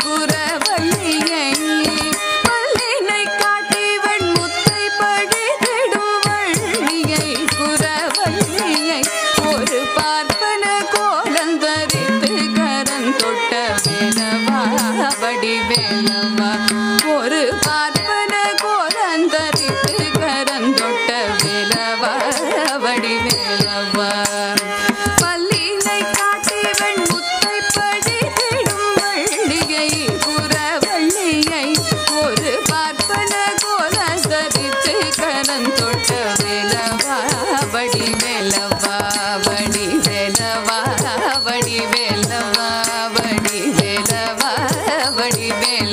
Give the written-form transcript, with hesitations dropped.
குரவள்ளியை பல்லினை காட்டி வெண்முத்தை படித்திடும் வள்ளியை குரவள்ளியை ஒரு பார்ப்பன கோலந்தரித்து கரந்தொட்ட வேலவா வடிவேலவா ஒரு பார்ப்பன கோலந்தரித்து கரந்தொட்ட வேலவா வடிவேலவா பல்லினை காட்டி வெண்முத்தை படித்திடும் வள்ளியை குரவள்ளியை ஒரு பார்ப்பன கோலந்தரித்து கரந்தொட்ட வேலவா வடிவேலவா வடிவேலவா வடிவேலவா வடிவேலவா வடிவேல